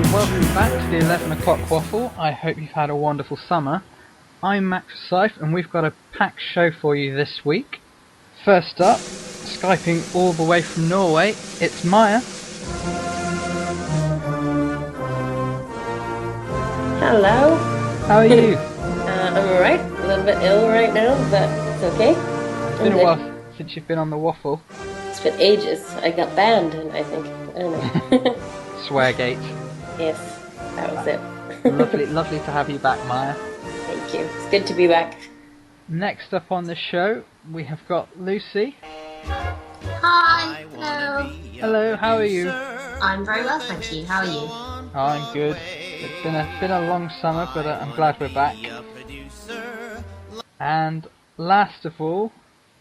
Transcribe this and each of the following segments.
welcome back to the 11 o'clock waffle. I hope you've had a wonderful summer. I'm Max Forsyth and we've got a packed show for you this week. First up, Skyping all the way from Norway, it's Maja. Hello. How are you? I'm alright. A little bit ill right now, but it's okay. It's been a while since you've been on the waffle. It's been ages. I got banned, and I don't know. Sweargate. Yes, that was it. Lovely to have you back, Maja. Thank you. It's good to be back. Next up on the show, we have got Lucy. Hi. Hello. Hello, how are you? I'm very well, thank you. How are you? Oh, I'm good. It's been a long summer, but I'm glad we're back. And last of all,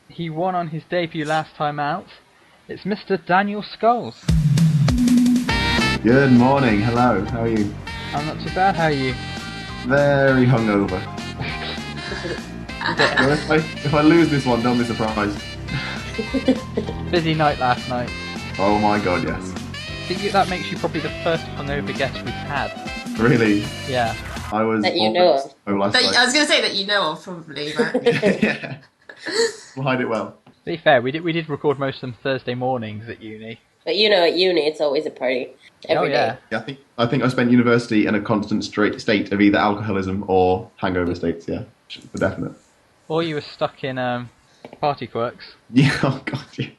he won on his debut last time out. It's Mr. Daniel Scholes. Good morning, hello, how are you? I'm not too bad, how are you? Very hungover. So if I lose this one, don't be surprised. Busy night last night. Oh my god, yes. I think that makes you probably the first hungover guest we've had. Really? Yeah. I was that you know of. Last night. I was going to say that you know of, probably, but... Yeah. We'll hide it well. To be fair, we did record most of them Thursday mornings at uni. But you know, at uni, it's always a party. Every day. Yeah, I think I spent university in a constant state of either alcoholism or hangover states, yeah. For definite. Or you were stuck in party quirks. Yeah, oh god, yeah.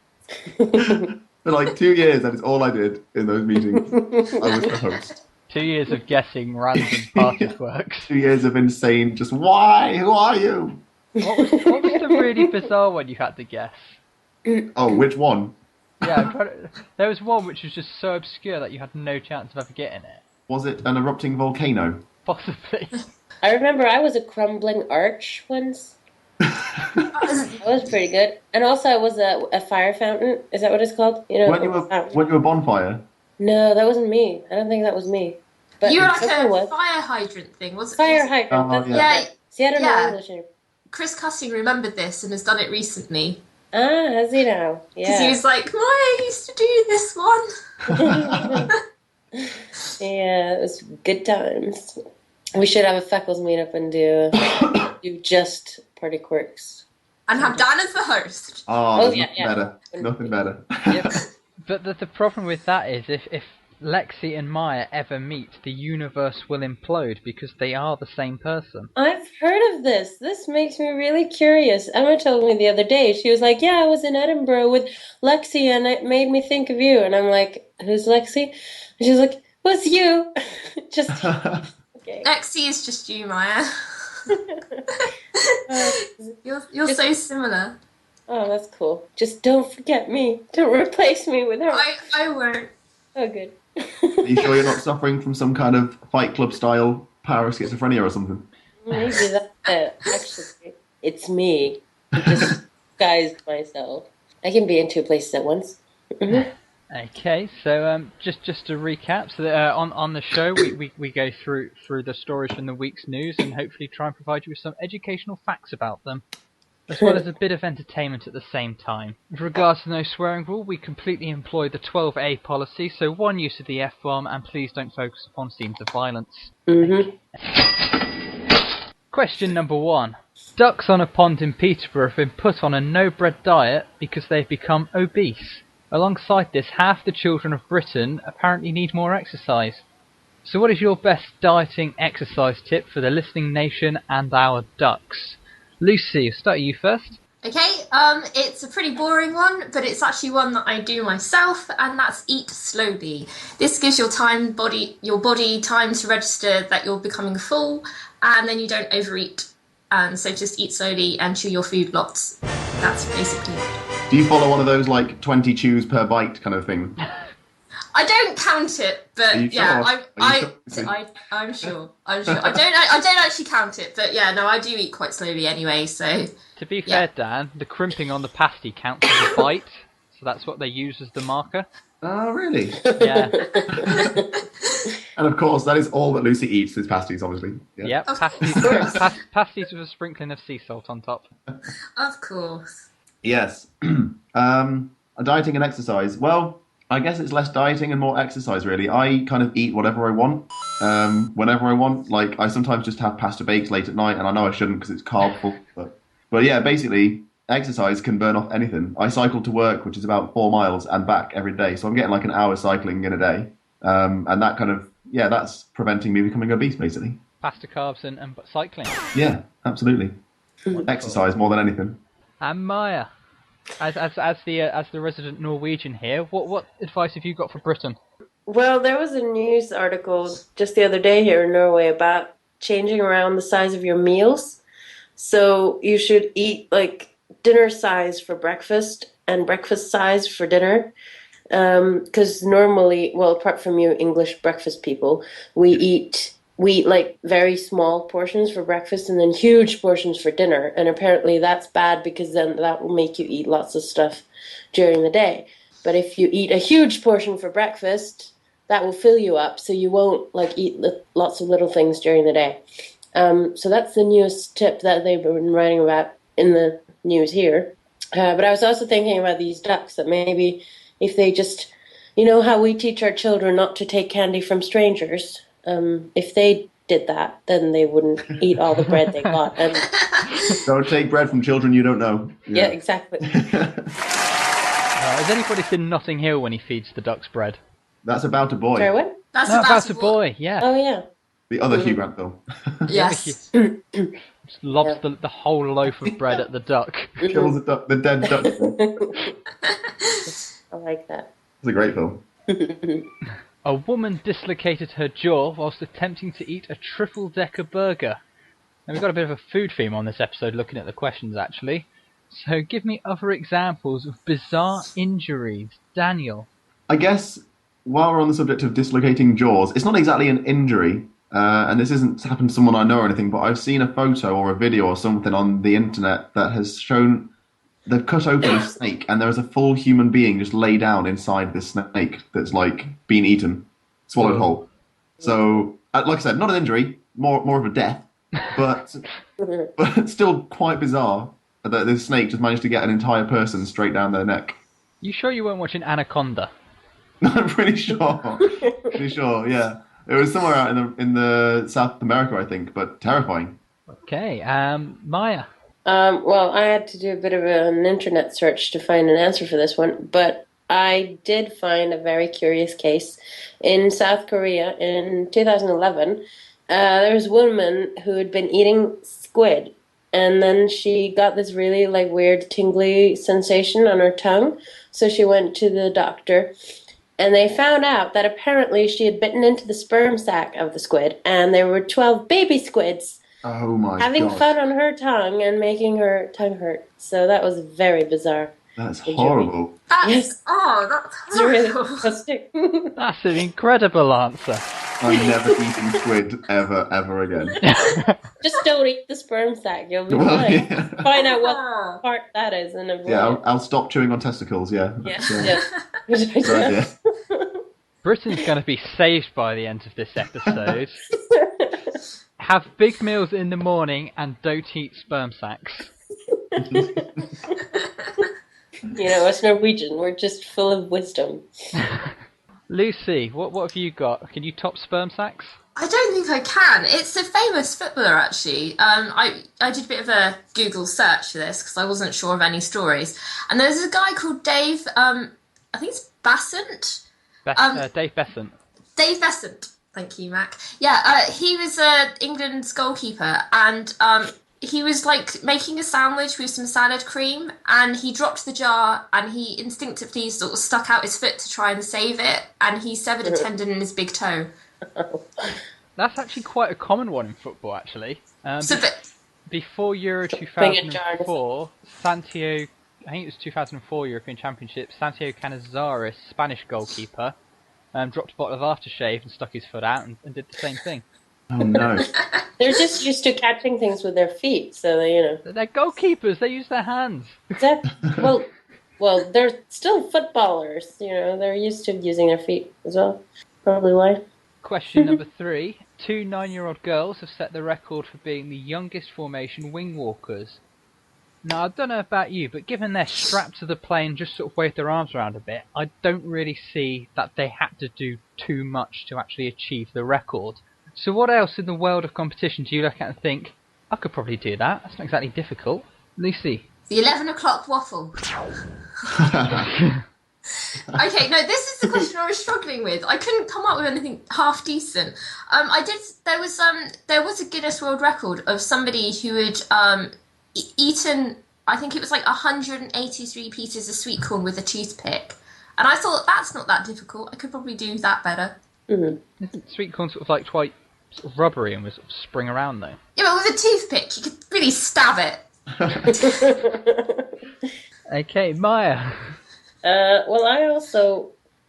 For like 2 years, that is all I did in those meetings. I was the host. 2 years of guessing random party quirks. 2 years of insane, just why? Who are you? What was the really bizarre one you had to guess? Oh, which one? Yeah, there was one which was just so obscure that you had no chance of ever getting it. Was it an erupting volcano? Possibly. I remember I was a crumbling arch once. That was pretty good. And also I was a fire fountain. Is that what it's called? You know, weren't you a bonfire? No, that wasn't me. I don't think that was me. But you were like a was. fire hydrant thing, wasn't it? Fire hydrant. That's yeah. See, I don't know English anymore. Chris Cussing remembered this and has done it recently. Ah, has he now? Yeah. Because he was like, I used to do this one. Yeah, it was good times. We should have a FECCLES meetup and do just party quirks. And have Dan as the host. Oh, better. Nothing better. Yep. But the problem with that is if Lexi and Maja ever meet, the universe will implode because they are the same person. I've heard of this. This makes me really curious. Emma told me the other day. She was like, yeah, I was in Edinburgh with Lexi and it made me think of you. And I'm like, who's Lexi? And she's like, what's you? Just, okay. Lexi is just you, Maja. You're so similar. Oh, that's cool. Just don't forget me. Don't replace me with her. I won't. Oh, good. Are you sure you're not suffering from some kind of Fight Club style power of schizophrenia or something? Maybe that's it. Actually, it's me. I just disguised myself. I can be in two places at once. Mm-hmm. Okay, so just to recap, so on the show we go through the stories from the week's news and hopefully try and provide you with some educational facts about them, as well as a bit of entertainment at the same time. With regards to no swearing rule, we completely employ the 12A policy, so one use of the F-bomb, and please don't focus upon scenes of violence. Mm-hmm. Question number 1. Ducks on a pond in Peterborough have been put on a no-bread diet because they've become obese. Alongside this, half the children of Britain apparently need more exercise. So what is your best dieting exercise tip for the listening nation and our ducks? Lucy, I'll start you first. Okay, it's a pretty boring one, but it's actually one that I do myself, and that's eat slowly. This gives your body time to register that you're becoming full, and then you don't overeat. So just eat slowly and chew your food lots. That's basically it. Do you follow one of those like 20 chews per bite kind of thing? I don't count it, but yeah, I'm sure. I don't actually count it, but yeah, no, I do eat quite slowly anyway. So to be fair, Dan, the crimping on the pasty counts as a bite, so that's what they use as the marker. Oh, really? Yeah. And of course, that is all that Lucy eats is pasties, obviously. Yeah. Yep, pasties with a sprinkling of sea salt on top. Of course. Yes. Dieting and exercise. Well, I guess it's less dieting and more exercise, really. I kind of eat whatever I want, whenever I want. Like, I sometimes just have pasta bakes late at night, and I know I shouldn't because it's carb-full. But yeah, basically, exercise can burn off anything. I cycle to work, which is about 4 miles, and back every day. So I'm getting like an hour cycling in a day. And that kind of, yeah, that's preventing me becoming obese, basically. Pasta, carbs, and cycling. Yeah, absolutely. Exercise more than anything. And Maya, as the resident Norwegian here, what advice have you got for Britain? Well, there was a news article just the other day here in Norway about changing around the size of your meals. So you should eat like dinner size for breakfast and breakfast size for dinner. Because normally, well, apart from you English breakfast people, we eat like very small portions for breakfast and then huge portions for dinner. And apparently that's bad because then that will make you eat lots of stuff during the day. But if you eat a huge portion for breakfast, that will fill you up, so you won't like eat lots of little things during the day. So that's the newest tip that they've been writing about in the news here. But I was also thinking about these ducks, that maybe if they just, you know how we teach our children not to take candy from strangers, if they did that, then they wouldn't eat all the bread they got. And Don't take bread from children you don't know. yeah, exactly. Has anybody seen Notting Hill when he feeds the ducks bread? That's About a Boy. Sorry, what? That's No, about a boy, yeah. Oh, yeah. The other Hugh Grant film. Yes. Just lobs the whole loaf of bread at the duck. Kills the, duck, the dead duck. I like that. It's a great film. A woman dislocated her jaw whilst attempting to eat a triple-decker burger. Now, we've got a bit of a food theme on this episode, looking at the questions, actually. So give me other examples of bizarre injuries. Daniel. I guess, while we're on the subject of dislocating jaws, it's not exactly an injury, and this isn't happened to someone I know or anything, but I've seen a photo or a video or something on the internet that has shown they've cut open a snake and there is a full human being just lay down inside this snake that's like been eaten, swallowed whole. So, like I said, not an injury, more of a death, but still quite bizarre that this snake just managed to get an entire person straight down their neck. You sure you weren't watching Anaconda? I'm pretty sure. Pretty sure, yeah. It was somewhere out in the South America, I think, but terrifying. Okay, Maya. Well, I had to do a bit of an internet search to find an answer for this one, but I did find a very curious case. In South Korea in 2011, there was a woman who had been eating squid, and then she got this really like weird tingly sensation on her tongue, so she went to the doctor, and they found out that apparently she had bitten into the sperm sac of the squid, and there were 12 baby squids Oh my god. having fun on her tongue and making her tongue hurt. So that was very bizarre. That's Injury. horrible. That's, Yes. Oh, that's It's really horrible. disgusting. That's an incredible answer. I'm never eating squid ever again. Just don't eat the sperm sac. You'll be Well, fine. yeah. Find out what Oh. part that is and avoid Yeah, it. I'll stop chewing on testicles, yeah. Yeah. That's, Yeah. good idea. Britain's going to be saved by the end of this episode. Have big meals in the morning and don't eat sperm sacs. You know, us Norwegian, we're just full of wisdom. Lucy, what have you got? Can you top sperm sacs? I don't think I can. It's a famous footballer, actually. I did a bit of a Google search for this because I wasn't sure of any stories. And there's a guy called Dave, I think it's Bassent. Dave Besant. Dave Besant. Thank you, Mac. Yeah, he was England's goalkeeper, and he was like making a sandwich with some salad cream, and he dropped the jar, and he instinctively sort of stuck out his foot to try and save it, and he severed a tendon in his big toe. That's actually quite a common one in football, actually. Before Euro Bring it, Jarvis. 2004, Santiago, I think it was 2004 European Championship, Santiago Canizares, Spanish goalkeeper, dropped a bottle of aftershave and stuck his foot out and did the same thing. Oh no. They're just used to catching things with their feet, so they, you know. They're goalkeepers, they use their hands. Well, they're still footballers, you know. They're used to using their feet as well. Probably why. Question number 3. 2 9-year-old girls have set the record for being the youngest formation wing walkers. Now, I don't know about you, but given they're strapped to the plane, just sort of wave their arms around a bit, I don't really see that they had to do too much to actually achieve the record. So what else in the world of competition do you look at and think, I could probably do that? That's not exactly difficult. Lucy? The 11 o'clock waffle. Okay, no, this is the question I was struggling with. I couldn't come up with anything half decent. There was a Guinness World Record of somebody who had eaten, I think it was like 183 pieces of sweet corn with a toothpick. And I thought, that's not that difficult. I could probably do that better. Mm-hmm. Isn't sweet corn sort of like quite sort of rubbery and will sort of spring around though? Yeah, but with a toothpick, you could really stab it. Okay, Maja. Well, I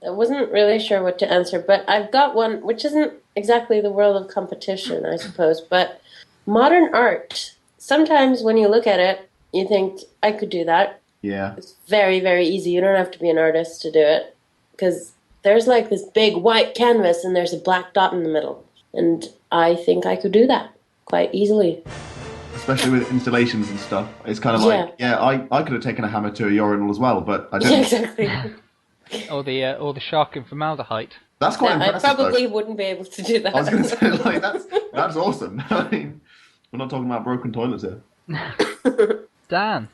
wasn't really sure what to answer, but I've got one which isn't exactly the world of competition, I suppose, but modern art. Sometimes when you look at it, you think, I could do that. Yeah. It's very, very easy. You don't have to be an artist to do it, because there's like this big white canvas and there's a black dot in the middle. And I think I could do that quite easily. Especially with installations and stuff. It's kind of like, I could have taken a hammer to a urinal as well, but I didn't. Yeah, exactly. Or the shark in formaldehyde. That's quite I impressive. probably wouldn't be able to do that. I was going to say, like, that's awesome. I mean, we're not talking about broken toilets here. Dan.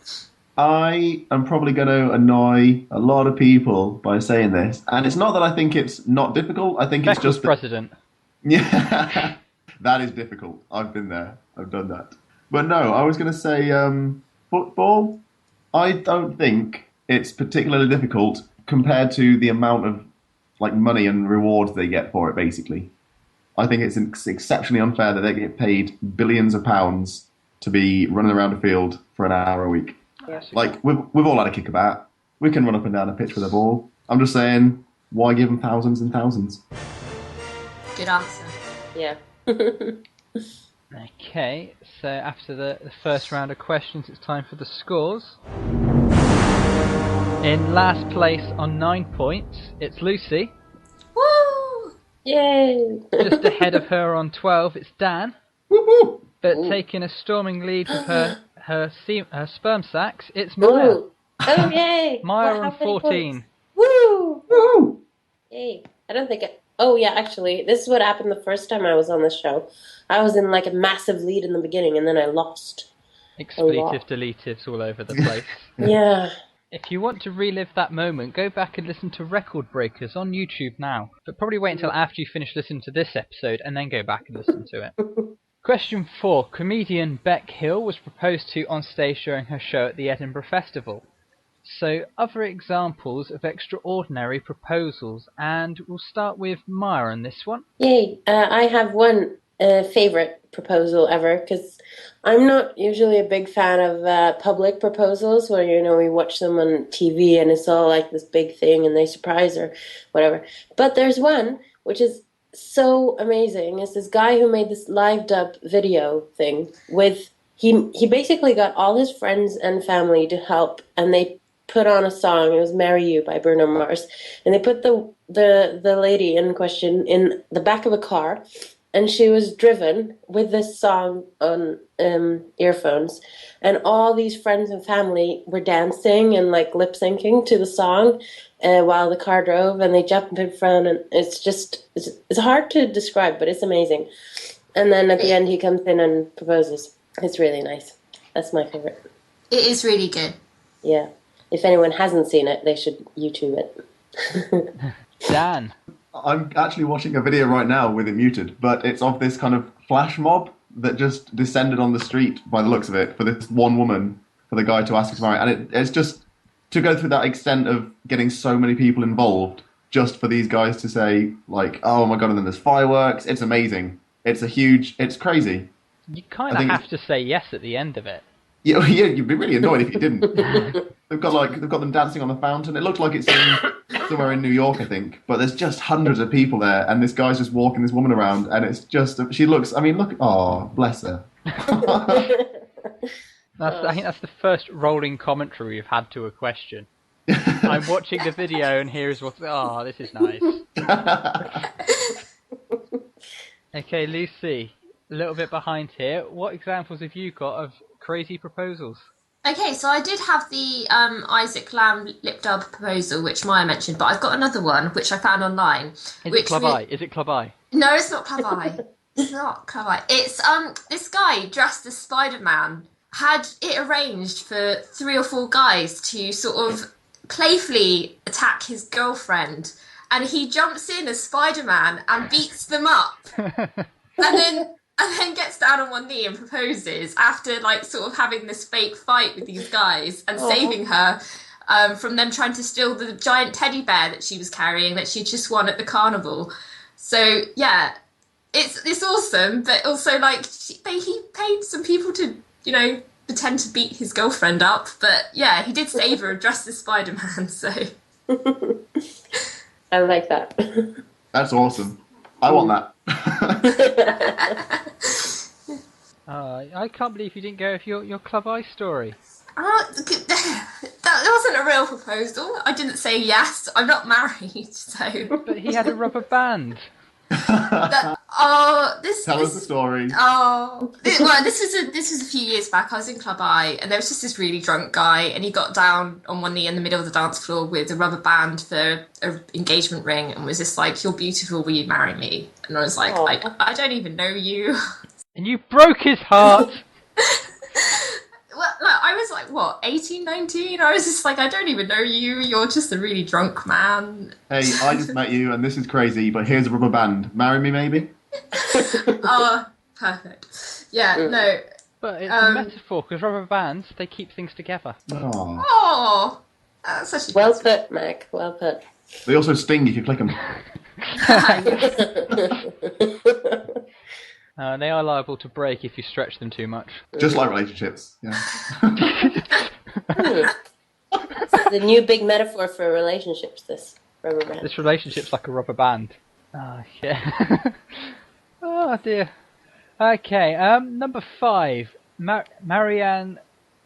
I am probably going to annoy a lot of people by saying this, and it's not that I think it's not difficult. I think it's FECCLES just President. Yeah, that is difficult. I've been there. I've done that. But no, I was going to say football. I don't think it's particularly difficult compared to the amount of like money and rewards they get for it. Basically, I think it's exceptionally unfair that they get paid billions of pounds to be running around a field for an hour a week. Yeah. Like we've all had a kickabout. We can run up and down a pitch with a ball. I'm just saying, why give them thousands and thousands? Good answer. Yeah. Okay, so after the first round of questions, it's time for the scores. In last place on 9 points, it's Lucy. Woo! Yay! Just ahead of her on 12, it's Dan. Woo-hoo! But taking a storming lead with her sperm sacs, it's Maja. Ooh. Oh, yay! Maja How on many 14. points? Woo! Woo! Yay. I don't think oh, yeah, actually, this is what happened the first time I was on this show. I was in like a massive lead in the beginning, and then I lost. Expletive deletives all over the place. Yeah. If you want to relive that moment, go back and listen to Record Breakers on YouTube now. But probably wait until after you finish listening to this episode and then go back and listen to it. Question 4. Comedian Beck Hill was proposed to on stage during her show at the Edinburgh Festival. So, other examples of extraordinary proposals, and we'll start with Maja on this one. Yay. I have one favorite proposal ever, because I'm not usually a big fan of public proposals where, you know, we watch them on TV and it's all like this big thing and they surprise or whatever. But there's one which is so amazing. It's this guy who made this live dub video thing with, he basically got all his friends and family to help, and they put on a song. It was "Marry You" by Bruno Mars, and they put the lady in question in the back of a car, and she was driven with this song on earphones, and all these friends and family were dancing and like lip syncing to the song while the car drove, and they jumped in front, and it's hard to describe, but it's amazing. And then at the end he comes in and proposes. It's really nice. That's my favorite. It is really good. Yeah. If anyone hasn't seen it, they should YouTube it. Dan. I'm actually watching a video right now with it muted, but it's of this kind of flash mob that just descended on the street by the looks of it for this one woman, for the guy to ask her to marry. And it's just to go through that extent of getting so many people involved just for these guys to say, like, oh my God, and then there's fireworks. It's amazing. It's crazy. You kind of have to say yes at the end of it. Yeah, you'd be really annoyed if you didn't. They've got them dancing on the fountain. It looked like it's somewhere in New York, I think. But there's just hundreds of people there, and this guy's just walking this woman around, and it's just she looks. I mean, look. Oh, bless her. I think that's the first rolling commentary we've had to a question. I'm watching the video, and here's what. Oh, this is nice. Okay, Lucy. A little bit behind here. What examples have you got of crazy proposals? Okay, so I did have the Isaac Lamb lip dub proposal, which Maya mentioned, but I've got another one which I found online. Is it Club Eye? Is it Club Eye? No, it's not Club Eye. It's not Club Eye. It's this guy dressed as Spider-Man had it arranged for 3 or 4 guys to sort of playfully attack his girlfriend, and he jumps in as Spider-Man and beats them up, and then gets down on one knee and proposes after like sort of having this fake fight with these guys and saving her from them trying to steal the giant teddy bear that she was carrying that she just won at the carnival. So yeah, it's awesome, but also like he paid some people to pretend to beat his girlfriend up, but yeah, he did save her dressed as Spider-Man. So I like that. That's awesome. I want that. I can't believe you didn't go with your Club Eye story. That wasn't a real proposal. I didn't say yes. I'm not married, so. But he had a rubber band. Tell us the story. This was a few years back. I was in Club Eye, and there was just this really drunk guy, and he got down on one knee in the middle of the dance floor with a rubber band for an engagement ring, and was just like, "You're beautiful. Will you marry me?" And I was like, I don't even know you. And you broke his heart. Well, look, I was like, what, 18, 19? I was just like, I don't even know you. You're just a really drunk man. Hey, I just met you, and this is crazy, but here's a rubber band. Marry me, maybe? Oh, perfect. Yeah, no. But it's a metaphor, because rubber bands, they keep things together. Oh, that's such a Well put, Mac. Well put. They also sting if you click them. They are liable to break if you stretch them too much. Just like relationships. Yeah. The new big metaphor for relationships, this rubber band. This relationship's like a rubber band. Oh, yeah. Oh, dear. Okay, number 5. Marianne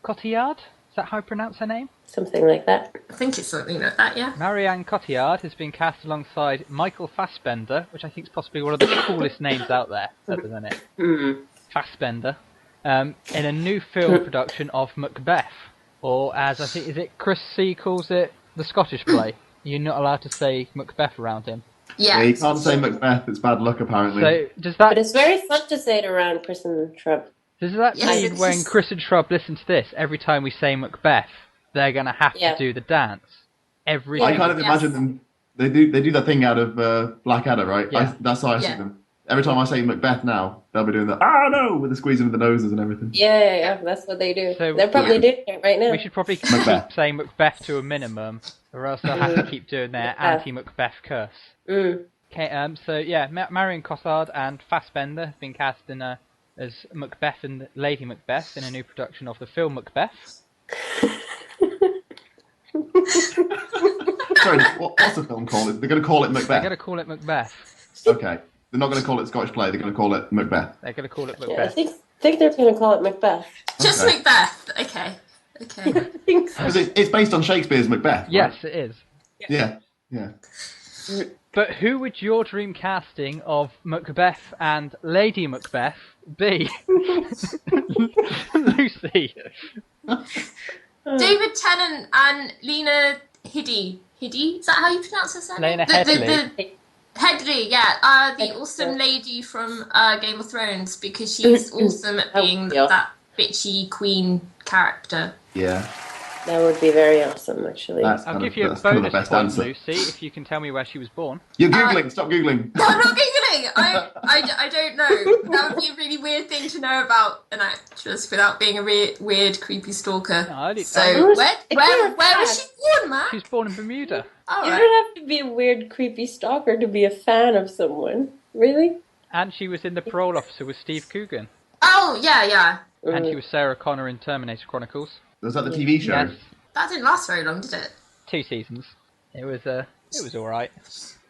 Cotillard? Is that how I pronounce her name? Something like that. I think it's something like that, yeah. Marianne Cotillard has been cast alongside Michael Fassbender, which I think is possibly one of the coolest names out there, other than it. Fassbender. In a new film production of Macbeth. Or as I think, is it Chris C calls it, the Scottish play. You're not allowed to say Macbeth around him. Yeah, you can't say Macbeth, it's bad luck apparently. So does that... But it's very fun to say it around Chris and Shrub. Does that mean when Chris and Shrub listen to this, every time we say Macbeth, they're going to have to do the dance? I kind of imagine them, they do that thing out of Blackadder, right? Yeah. That's how I see them. Every time I say Macbeth now, they'll be doing the, no, with the squeezing of the noses and everything. Yeah, that's what they do. So they're probably doing it right now. We should probably keep saying Macbeth to a minimum, or else they'll have to keep doing their anti-Macbeth curse. Okay, so yeah, Marion Cotillard and Fassbender have been cast in as Macbeth and Lady Macbeth in a new production of the film Macbeth. Sorry, what's the film called? They're going to call it Macbeth. They're going to call it Macbeth. Okay. They're not going to call it Scottish play, they're going to call it Macbeth. They're going to call it Yeah, Macbeth. I think they're going to call it Macbeth. Just Macbeth. Okay. I think so. Because it's based on Shakespeare's Macbeth, right? Yes, it is. Yeah. But who would your dream casting of Macbeth and Lady Macbeth be? Lucy. David Tennant and Lena Headey. Headey? Is that how you pronounce her surname? Lena Headey. Headley, yeah. The awesome lady from Game of Thrones, because she's awesome at being that bitchy queen character. Yeah. That would be very awesome, actually. I'll give you a bonus point, Lucy, if you can tell me where she was born. You're Googling, stop Googling. No, I'm not Googling! I don't know. That would be a really weird thing to know about an actress without being a weird, creepy stalker. No, so, where was she born, man? She was born in Bermuda. Oh, You right. don't have to be a weird, creepy stalker to be a fan of someone. Really? And she was in The Parole Officer with Steve Coogan. Oh, yeah. And she was Sarah Connor in Terminator Chronicles. Was that the TV show? Yes. That didn't last very long, did it? 2 seasons. It was alright.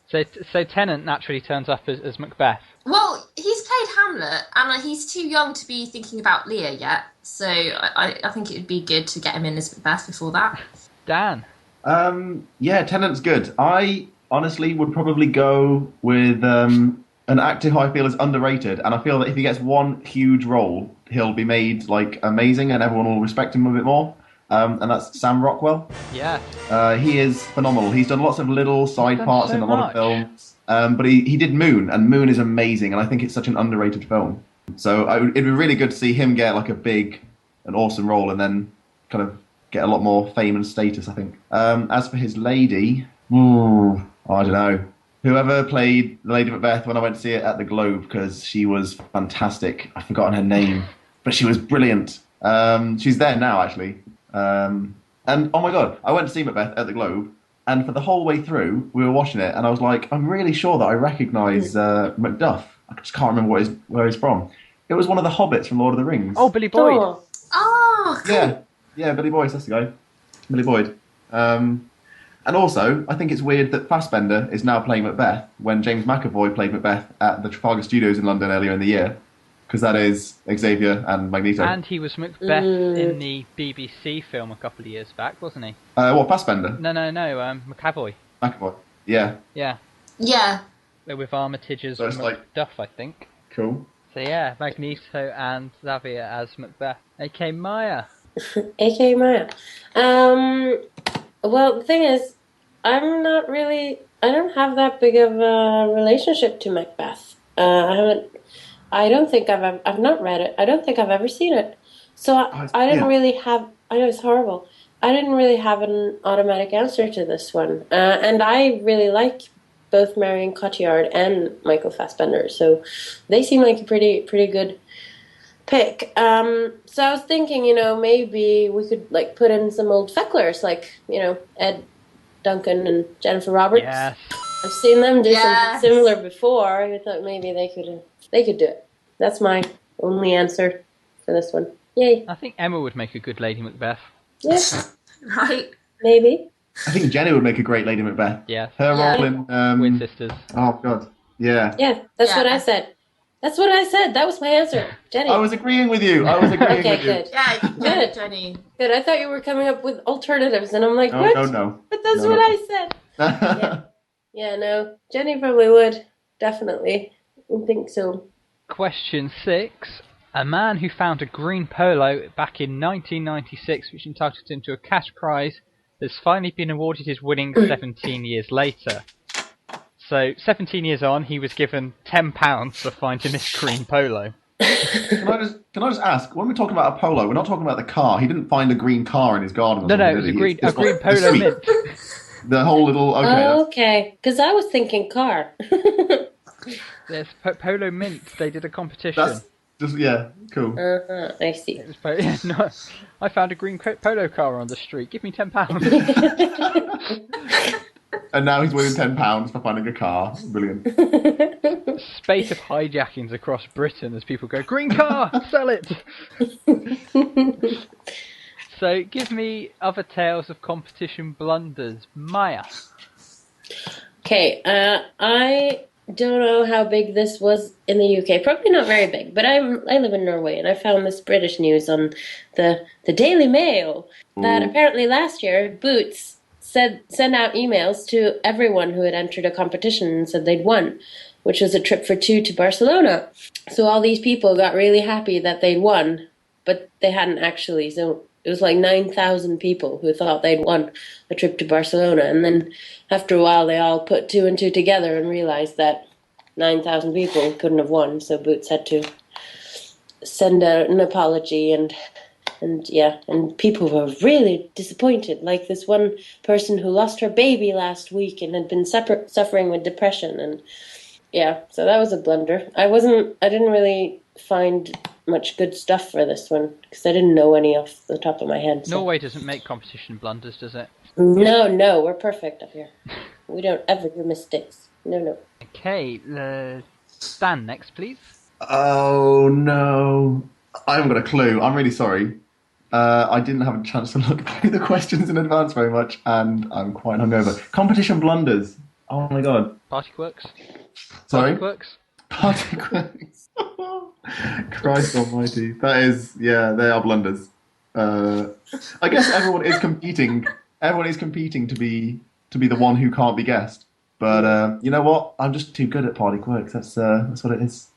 So Tennant naturally turns up as Macbeth. Well, he's played Hamlet, and he's too young to be thinking about Lear yet. So I think it would be good to get him in as Macbeth before that. Dan. Yeah, Tennant's good. I honestly would probably go with an actor who I feel is underrated, and I feel that if he gets one huge role, he'll be made like amazing, and everyone will respect him a bit more. and that's Sam Rockwell. Yeah. He is phenomenal. He's done lots of little side done parts so in a lot much. of films, but he did Moon, and Moon is amazing, and I think it's such an underrated film. So it'd be really good to see him get like an awesome role, and then kind of get a lot more fame and status, I think. As for his lady, I don't know. Whoever played the Lady Macbeth when I went to see it at the Globe, because she was fantastic. I've forgotten her name, but she was brilliant. She's there now, actually. And oh my God, I went to see Macbeth at the Globe, and for the whole way through, we were watching it, and I was like, I'm really sure that I recognise Macduff. I just can't remember where he's from. It was one of the hobbits from Lord of the Rings. Oh, Billy Boyd. Oh. Oh, cool. Yeah, Billy Boyd, that's the guy. Billy Boyd. And also, I think it's weird that Fassbender is now playing Macbeth when James McAvoy played Macbeth at the Trafalgar Studios in London earlier in the year, because that is Xavier and Magneto. And he was Macbeth in the BBC film a couple of years back, wasn't he? What, Fassbender? No, McAvoy. McAvoy. Yeah. Yeah. Yeah. They're with Armitage's So it's like- Macduff, I think. Cool. So yeah, Magneto and Xavier as Macbeth. A.K. Maya. A.K. Maja. Well, the thing is, I don't have that big of a relationship to Macbeth. I've not read it. I don't think I've ever seen it. So I didn't really have, I know it's horrible. I didn't really have an automatic answer to this one. And I really like both Marion Cotillard and Michael Fassbender. So they seem like a pretty good pick. So I was thinking, maybe we could like put in some old FECCLES, like, Ed Duncan and Jennifer Roberts. Yes. I've seen them do Yes. something similar before. I thought maybe they could do it. That's my only answer for this one. Yay. I think Emma would make a good Lady Macbeth. Yeah, Right. maybe. I think Jenny would make a great Lady Macbeth. Yeah. Her Yeah. role in... Twin sisters. Oh, God. Yeah. Yeah, that's Yeah. what I said. That's what I said. That was my answer. Jenny. I was agreeing with you. Okay, with you. good. Yeah, Good. Jenny. Good. I thought you were coming up with alternatives, and I'm like, No, what? no. But that's No, what no. I said. Yeah, no. Jenny probably would. Definitely. I think so. Question 6. A man who found a green polo back in 1996, which entitled him to a cash prize, has finally been awarded his winnings 17 years later. So, 17 years on, he was given £10 for finding this green polo. Can I just ask, when we're talking about a polo, we're not talking about the car. He didn't find a green car in his garden. No, it was a green polo mint. The whole little... Okay. that's- Okay. Because I was thinking car. There's Polo Mint. They did a competition. That's just, yeah, cool. I see. It was no, I found a green polo car on the street. Give me £10. And now he's winning £10 for finding a car. Brilliant. Spate of hijackings across Britain as people go, green car, sell it. So give me other tales of competition blunders. Maya. Okay, I don't know how big this was in the UK. Probably not very big, but I live in Norway, and I found this British news on the Daily Mail that apparently last year Boots sent out emails to everyone who had entered a competition and said they'd won, which was a trip for two to Barcelona. So all these people got really happy that they'd won, but they hadn't actually. So it was like 9,000 people who thought they'd won a trip to Barcelona. And then after a while, they all put two and two together and realized that 9,000 people couldn't have won. So Boots had to send out an apology and people were really disappointed. Like this one person who lost her baby last week and had been suffering with depression. And yeah, so that was a blunder. I didn't really find much good stuff for this one because I didn't know any off the top of my head. So. Norway doesn't make competition blunders, does it? No, we're perfect up here. We don't ever do mistakes. No. Okay, Stan next, please. Oh, no. I haven't got a clue. I'm really sorry. I didn't have a chance to look through the questions in advance very much, and I'm quite hungover. Competition blunders. Oh, my God. Party quirks. Sorry? Party quirks. Party quirks. Christ almighty. That is, yeah, they are blunders. I guess everyone is competing. Everyone is competing to be the one who can't be guessed. But you know what? I'm just too good at party quirks. That's what it is.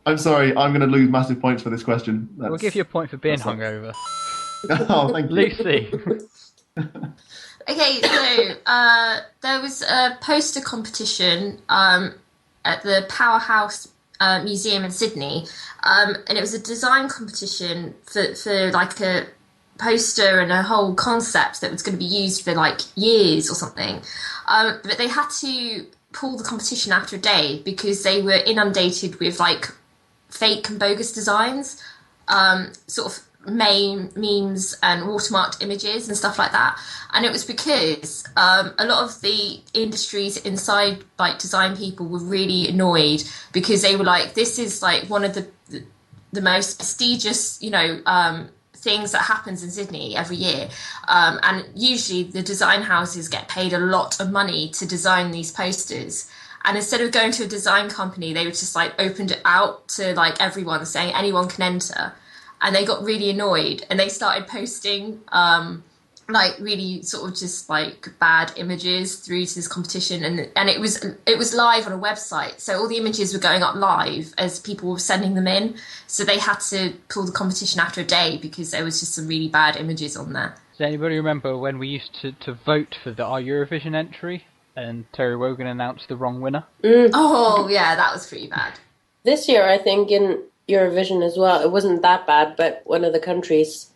I'm sorry, I'm going to lose massive points for this question. We'll give you a point for being that's not- hungover. Oh, thank you. Lucy. Okay, so there was a poster competition at the Powerhouse Museum in Sydney, and it was a design competition for like a poster and a whole concept that was going to be used for like years or something. But they had to pull the competition after a day because they were inundated with like fake and bogus designs, sort of memes and watermarked images and stuff like that. And it was because a lot of the industries inside like design people were really annoyed because they were like, this is like one of the most prestigious, things that happens in Sydney every year, and usually the design houses get paid a lot of money to design these posters, and instead of going to a design company, they would just like opened it out to like everyone, saying anyone can enter. And they got really annoyed and they started posting like really sort of just like bad images through to this competition, and it was live on a website, so all the images were going up live as people were sending them in, so they had to pull the competition after a day because there was just some really bad images on there. Does anybody remember when we used to vote for our Eurovision entry and Terry Wogan announced the wrong winner? Oh yeah, that was pretty bad. This year, I think in Eurovision as well, it wasn't that bad, but one of the countries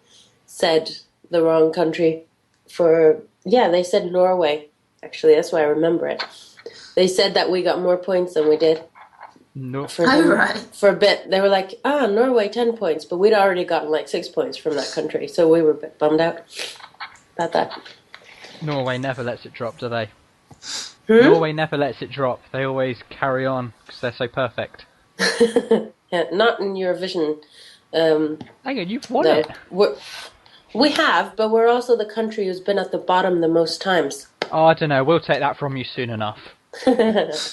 said the wrong country they said Norway. Actually, that's why I remember it. They said that we got more points than we did. No. For a bit. They were like, Norway 10 points, but we'd already gotten like 6 points from that country, so we were a bit bummed out about that. Norway never lets it drop, do they? Norway never lets it drop. They always carry on because they're so perfect. Yeah, not in Eurovision. Hang on, you've won it. We have, but we're also the country who's been at the bottom the most times. Oh, I don't know. We'll take that from you soon enough.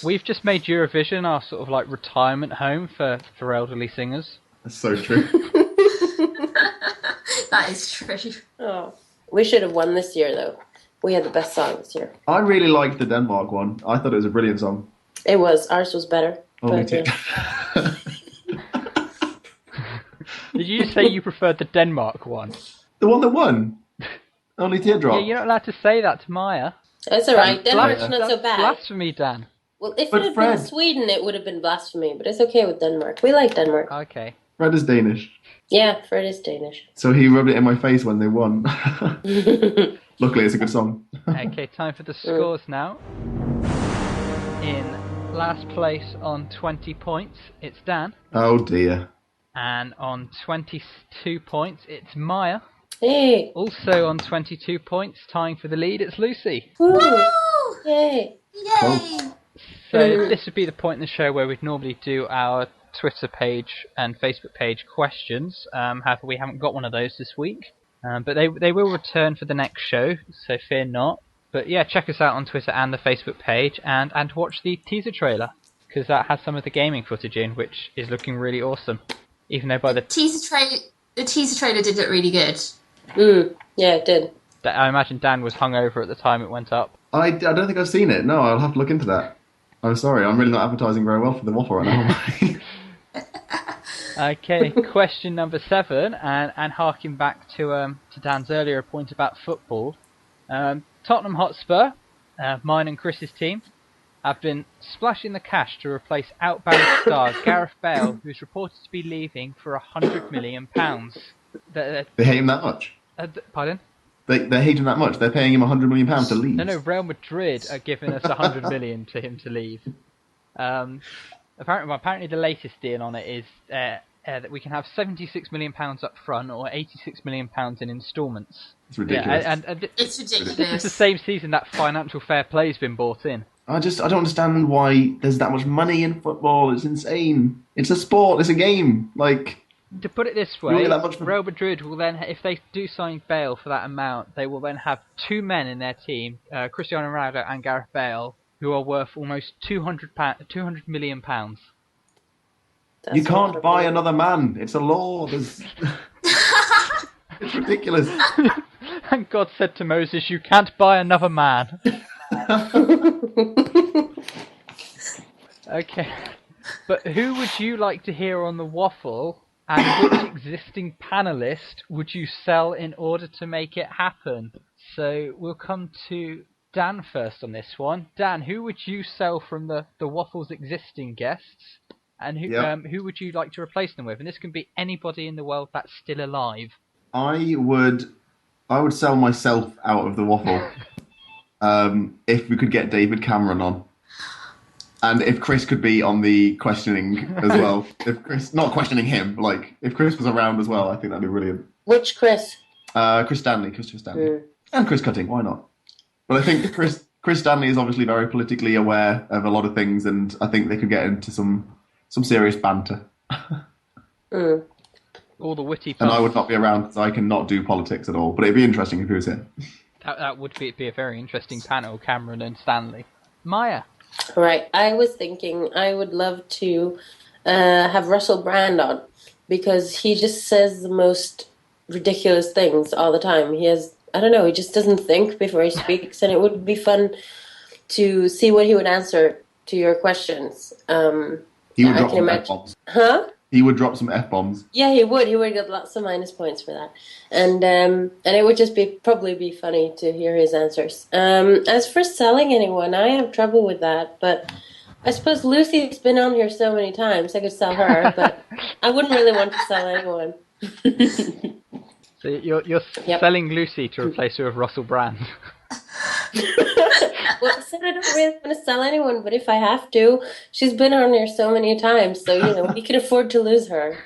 We've just made Eurovision our sort of like retirement home for elderly singers. That's so true. That is true. Oh, we should have won this year, though. We had the best song this year. I really liked the Denmark one. I thought it was a brilliant song. It was. Ours was better. Oh, me too. Did you say you preferred the Denmark one? The one that won? Only Teardrop. Yeah, you're not allowed to say that to Maya. That's alright. Denmark's not so bad. Blasphemy, Dan. Well, if But it had Fred- been Sweden, it would have been blasphemy, but it's okay with Denmark. We like Denmark. Okay. Fred is Danish. Yeah, Fred is Danish. So he rubbed it in my face when they won. Luckily, it's a good song. Okay, time for the scores now. In last place on 20 points, it's Dan. Oh dear. And on 22 points, it's Maya. Hey! Also on 22 points, tying for the lead, it's Lucy. Woo! Woo! Yay! Yay! So this would be the point in the show where we'd normally do our Twitter page and Facebook page questions. However, we haven't got one of those this week. But they will return for the next show, so fear not. But yeah, check us out on Twitter and the Facebook page, and watch the teaser trailer, because that has some of the gaming footage in, which is looking really awesome. Even though by the teaser trailer did look really good. Yeah, it did. I imagine Dan was hungover at the time it went up. I don't think I've seen it. No, I'll have to look into that. I'm sorry, I'm really not advertising very well for the Waffle right now. Okay, question number 7, and harking back to Dan's earlier point about football. Tottenham Hotspur, mine and Chris's team, have been splashing the cash to replace outbound star Gareth Bale, who's reported to be leaving for £100 million. They hate him that much? Pardon? They hate him that much? They're paying him £100 million to leave? No, Real Madrid are giving us £100 million to him to leave. Apparently the latest deal on it is that we can have £76 million up front or £86 million in instalments. It's ridiculous. Yeah, and It's ridiculous. this is the same season that financial fair play's been bought in. I don't understand why there's that much money in football. It's insane. It's a sport. It's a game. To put it this You way, get that much for- Real Madrid will then, if they do sign Bale for that amount, they will then have two men in their team, Cristiano Ronaldo and Gareth Bale, who are worth almost £200 million. That's You can't what buy another man. It's a law. It's ridiculous. And God said to Moses, "You can't buy another man." Okay. But who would you like to hear on the Waffle, and which existing panelist would you sell in order to make it happen? So we'll come to Dan first on this one. Dan, who would you sell from the Waffle's existing guests, and who would you like to replace them with? And this can be anybody in the world that's still alive. I would sell myself out of the Waffle if we could get David Cameron on. And if Chris could be on the questioning as well. If Chris, not questioning him, like, if Chris was around as well, I think that'd be brilliant. Which Chris? Chris Stanley. And Chris Cutting, why not? But I think Chris Stanley is obviously very politically aware of a lot of things, and I think they could get into some serious banter. All the witty puns. And I would not be around because I cannot do politics at all, but it'd be interesting if he was here. That would be a very interesting panel, Cameron and Stanley. Maya? Right, I was thinking I would love to have Russell Brand on, because he just says the most ridiculous things all the time. He just doesn't think before he speaks, and it would be fun to see what he would answer to your questions. He would drop some F-bombs. Huh? He would drop some F-bombs. Yeah, he would. He would get lots of minus points for that. And it would just probably be funny to hear his answers. As for selling anyone, I have trouble with that. But I suppose Lucy's been on here so many times, I could sell her. But I wouldn't really want to sell anyone. So you're selling Lucy to replace her with Russell Brand. Well, I said I don't really want to sell anyone, but if I have to, she's been on here so many times, so we can afford to lose her.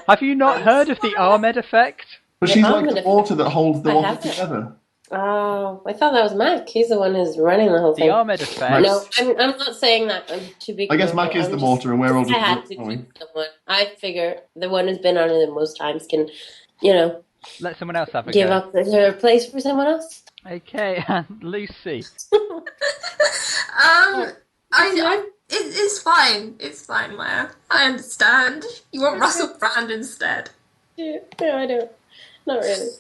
Have you not heard of the Ahmed effect? But she's like the water that holds the water together. Oh, I thought that was Mac. He's the one who's running the whole thing. The Ahmed effect. No, I'm not saying that to be. I guess Mac is the mortar, and we're all just. I had to choose someone. I figure the one who's been on it the most times can, let someone else have a give go. up their place for someone else. Okay, and Lucy. It's fine. It's fine, Maya. I understand. You want Russell Brand instead. Yeah, I don't. Not really.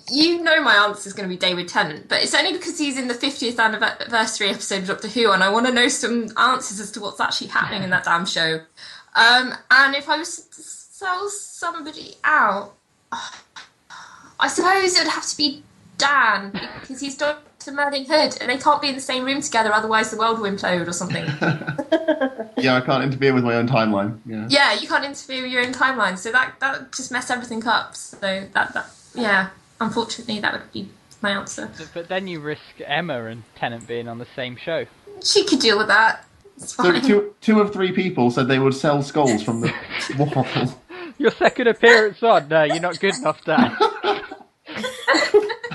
You know my answer is going to be David Tennant, but it's only because he's in the 50th anniversary episode of Doctor Who, and I want to know some answers as to what's actually happening in that damn show. And if I was to sell somebody out, I suppose it would have to be Dan, because he's Dr. Merlin Hood, and they can't be in the same room together, otherwise the world will implode or something. Yeah, I can't interfere with my own timeline. Yeah, you can't interfere with your own timeline, so that just mess everything up. So yeah, unfortunately, that would be my answer. But then you risk Emma and Tennant being on the same show. She could deal with that. It's fine. So two of three people said they would sell Scholes from the Waffle. Your second appearance on? No, you're not good enough, Dan.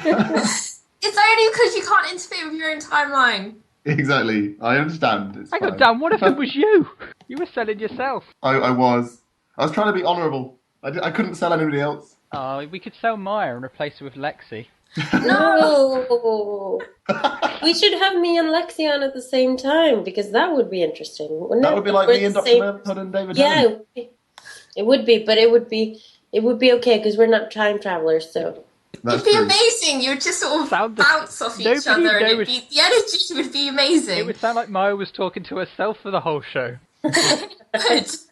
It's only because you can't interfere with your own timeline. Exactly. I understand. Hang on, Dan, what if it was you? You were selling yourself. I was trying to be honourable. I couldn't sell anybody else. Oh, we could sell Maya and replace her with Lexi. No! We should have me and Lexi on at the same time, because that would be interesting, wouldn't it? That would be like me and Dr. Merlin and David Tennant. It would be, but it would be okay, because we're not time travelers, so... It'd be amazing. You would just sort of bounce off each other, and the energy would be amazing. It would sound like Maya was talking to herself for the whole show. It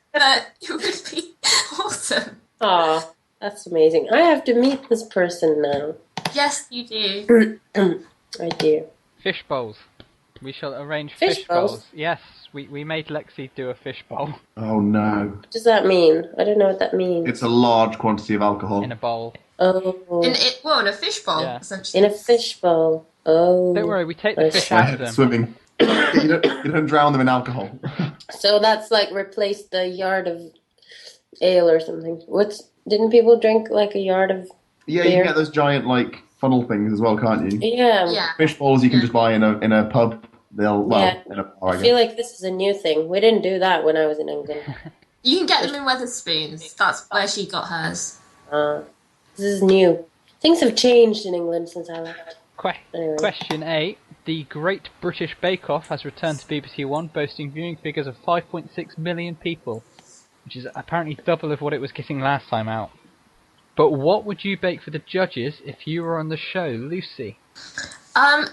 would be awesome. Aw, that's amazing. I have to meet this person now. Yes, you do. I do. Fish bowls. We shall arrange Fish bowls? Yes, we made Lexi do a fish bowl. Oh no. What does that mean? I don't know what that means. It's a large quantity of alcohol. In a bowl. Oh. In a fish bowl, essentially. In a fish bowl. Oh. Don't worry, we take the fish out of them. Swimming. You don't drown them in alcohol. So that's like replace the yard of ale or something. Didn't people drink like a yard of Yeah, beer? you can get those giant funnnel things as well, can't you? Yeah. Fish bowls you can just buy in a pub. In a bar, I feel like this is a new thing. We didn't do that when I was in England. You can get them in Wetherspoons. That's where she got hers. This is new. Things have changed in England since I left. Anyway. Question 8. The Great British Bake Off has returned to BBC One, boasting viewing figures of 5.6 million people, which is apparently double of what it was getting last time out. But what would you bake for the judges if you were on the show, Lucy?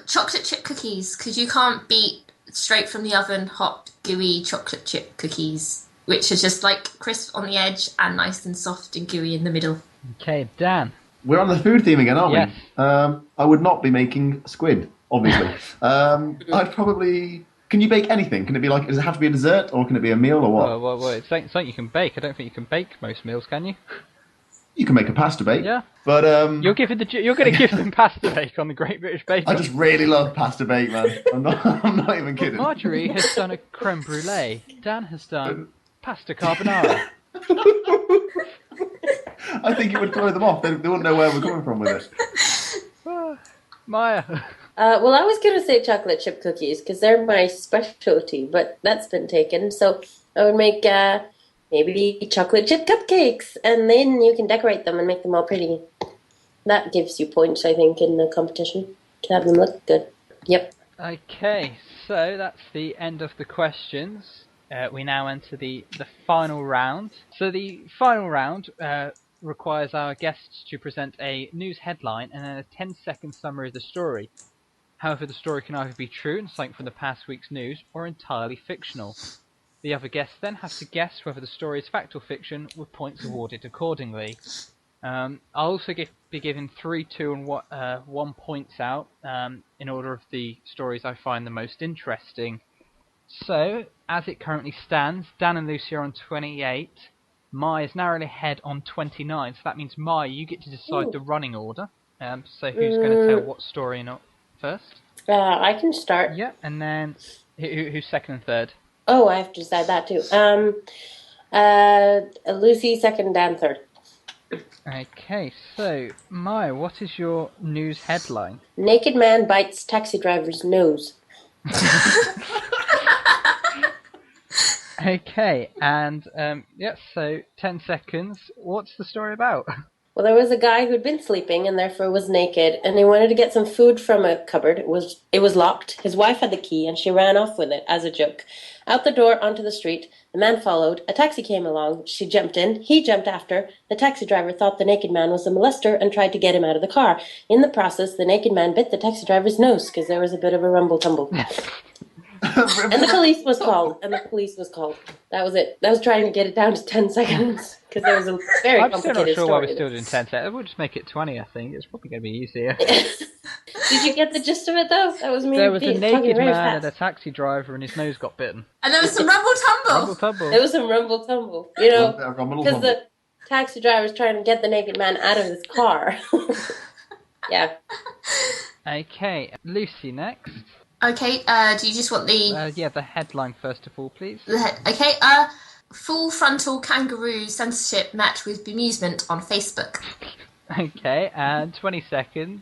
Chocolate chip cookies, because you can't beat straight from the oven, hot, gooey chocolate chip cookies, which are just like crisp on the edge and nice and soft and gooey in the middle. Okay, Dan. We're on the food theme again, aren't Yes. we? I would not be making squid, obviously. I'd probably... Can you bake anything? Can it be like... Does it have to be a dessert, or can it be a meal, or what? Well, it's something you can bake. I don't think you can bake most meals, can you? You can make a pasta bake. Yeah. But, You're going to give them pasta bake on the Great British Bake I Off. just really love pasta bake, man. I'm not even kidding. Marjorie has done a creme brulee. Dan has done pasta carbonara. I think it would throw them off. They wouldn't know where we're coming from with it. Maya. Well, I was going to say chocolate chip cookies because they're my specialty, but that's been taken. So I would make maybe chocolate chip cupcakes, and then you can decorate them and make them all pretty. That gives you points, I think, in the competition to have them look good. Yep. Okay, so that's the end of the questions. We now enter the final round. So the final round requires our guests to present a news headline and then a 10-second summary of the story. However, the story can either be true and something from the past week's news, or entirely fictional. The other guests then have to guess whether the story is fact or fiction, with points awarded accordingly. I'll also be giving 3, 2, and 1 points out in order of the stories I find the most interesting. So, as it currently stands, Dan and Lucy are on 28. Mai is narrowly ahead on 29, so that means Mai, you get to decide the running order. So who's going to tell what story first? I can start. Yeah, and then who's second and third? Oh, I have to decide that too. Lucy second, Dan third. Okay, so Mai, what is your news headline? Naked man bites taxi driver's nose. Okay, and so 10 seconds. What's the story about? Well, there was a guy who'd been sleeping and therefore was naked, and he wanted to get some food from a cupboard. It was locked. His wife had the key, and she ran off with it as a joke. Out the door, onto the street. The man followed. A taxi came along. She jumped in. He jumped after. The taxi driver thought the naked man was a molester and tried to get him out of the car. In the process, the naked man bit the taxi driver's nose because there was a bit of a rumble-tumble. And the police was called. That was it. I was trying to get it down to 10 seconds because there was a very I'm still complicated not sure why story. we're still doing 10 seconds. We'll just make it 20, I think. It's probably going to be easier. Did you get the gist of it, though? That was me. There was a talking naked very man fast. and a taxi driver, and his nose got bitten. And there was some rumble tumble. Rumble tumble. There was some rumble tumble, because the taxi driver was trying to get the naked man out of his car. Yeah. Okay, Lucy next. Okay, do you just want the... The headline first of all, please. Okay, full frontal kangaroo censorship met with bemusement on Facebook. Okay, and 20 seconds.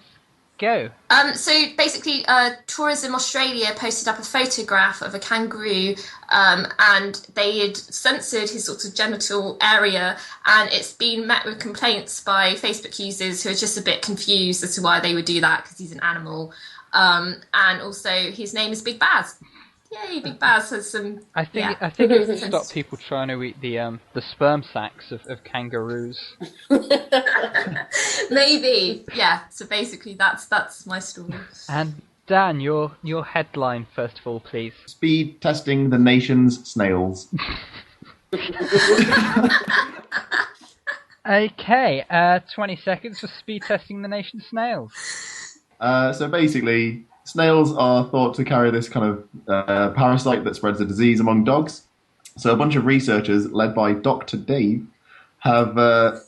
Go. So basically, Tourism Australia posted up a photograph of a kangaroo, and they had censored his sort of genital area, and it's been met with complaints by Facebook users who are just a bit confused as to why they would do that, because he's an animal. And also, his name is Big Baz. Yay, Big Baz has some... I think it will stop people trying to eat the sperm sacs of kangaroos. Maybe, yeah. So basically, that's my story. And Dan, your headline first of all, please. Speed testing the nation's snails. Okay, 20 seconds for speed testing the nation's snails. So basically, snails are thought to carry this kind of parasite that spreads a disease among dogs. So a bunch of researchers, led by Dr. Dave, have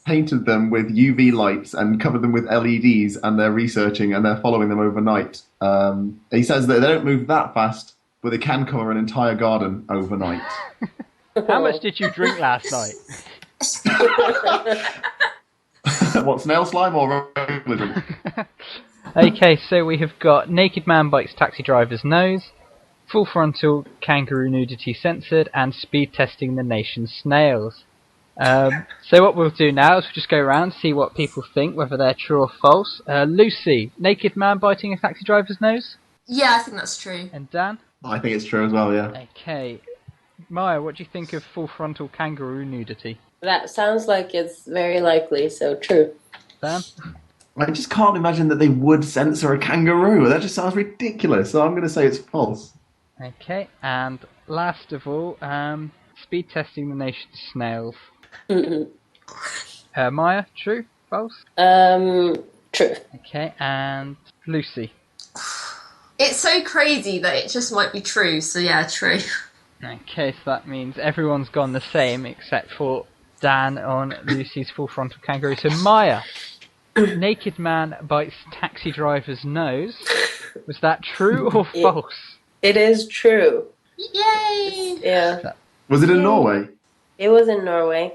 painted them with UV lights and covered them with LEDs, and they're researching and they're following them overnight. He says that they don't move that fast, but they can cover an entire garden overnight. How much did you drink last night? What, snail slime or regular drink? Okay, so we have got naked man bites taxi driver's nose, full frontal kangaroo nudity censored, and speed testing the nation's snails. So what we'll do now is we'll just go around, see what people think, whether they're true or false. Lucy, naked man biting a taxi driver's nose? Yeah, I think that's true. And Dan? I think it's true as well, yeah. Okay. Maya, what do you think of full frontal kangaroo nudity? That sounds like it's very likely, so true. Dan? I just can't imagine that they would censor a kangaroo. That just sounds ridiculous. So I'm going to say it's false. Okay, and last of all, speed testing the nation's snails. Maya, true, false? True. Okay, and Lucy. It's so crazy that it just might be true, so yeah, true. Okay, so that means everyone's gone the same except for Dan on Lucy's full frontal kangaroo. So Maya, naked man bites taxi driver's nose. Was that true or false? It is true. Yay! Yeah. Was it in Norway? It was in Norway.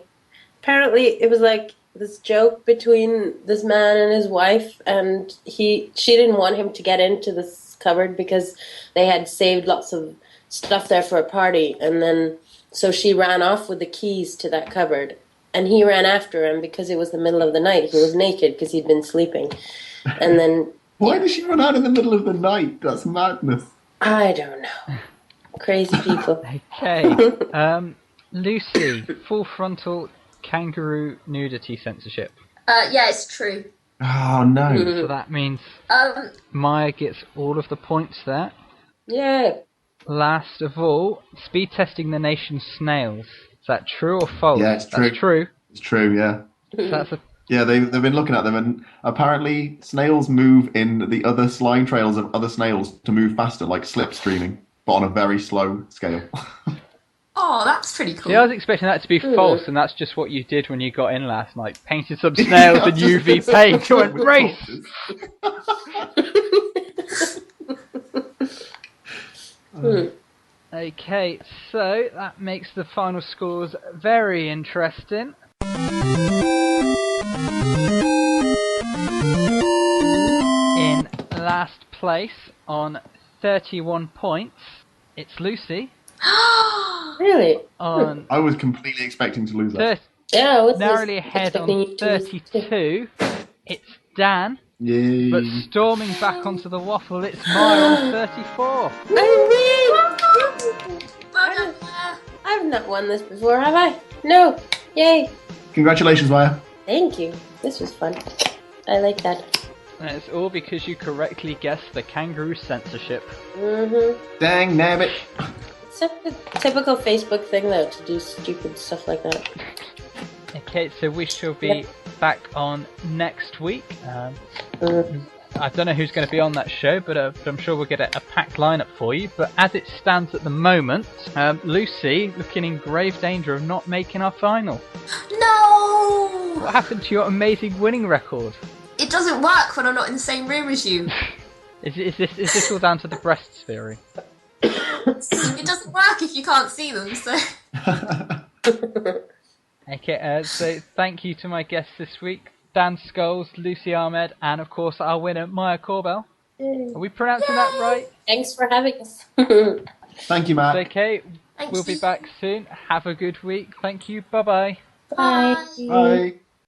Apparently, it was like this joke between this man and his wife, and she didn't want him to get into this cupboard because they had saved lots of stuff there for a party, and then so she ran off with the keys to that cupboard, and he ran after him because it was the middle of the night. He was naked because he'd been sleeping, and then Why did she run out in the middle of the night? That's madness. I don't know. Crazy people. Okay, Lucy, full frontal kangaroo nudity censorship. Yeah, it's true. Oh no. So that means Um, Maya gets all of the points there. Yeah. Last of all, speed testing the nation's snails. Is that true or false? Yeah, it's true. That's true. It's true, yeah. So that's a Yeah, they've been looking at them, and apparently snails move in the other slime trails of other snails to move faster, like slipstreaming, but on a very slow scale. oh, that's pretty cool. See, I was expecting that to be false, and that's just what you did when you got in last night. Painted some snails in UV paint and went, race! Okay, so that makes the final scores very interesting. In last place on 31 points, it's Lucy. Really? On I was completely expecting to lose that. Yeah. What's narrowly ahead on 32, it's Dan. Yay. But storming back onto the waffle, it's Maya on 34. I've not won this before, have I? No. Yay. Congratulations, Maya. Thank you. This was fun. I like that. And it's all because you correctly guessed the kangaroo censorship. Dang nabbit. It's a typical Facebook thing, though, to do stupid stuff like that. Okay, so we shall be back on next week. I don't know who's going to be on that show, but I'm sure we'll get a packed lineup for you. But as it stands at the moment, Lucy looking in grave danger of not making our final. No! What happened to your amazing winning record? It doesn't work when I'm not in the same room as you. Is this all down to the breasts theory? It doesn't work if you can't see them, so... Okay, so thank you to my guests this week, Dan Scholes, Lucy Ahmed, and of course our winner, Maja Korbol. Are we pronouncing that right? Thanks for having us. Thank you, Matt. It's okay, Thank we'll be you. back soon. Have a good week. Thank you. Bye-bye. Bye. Bye.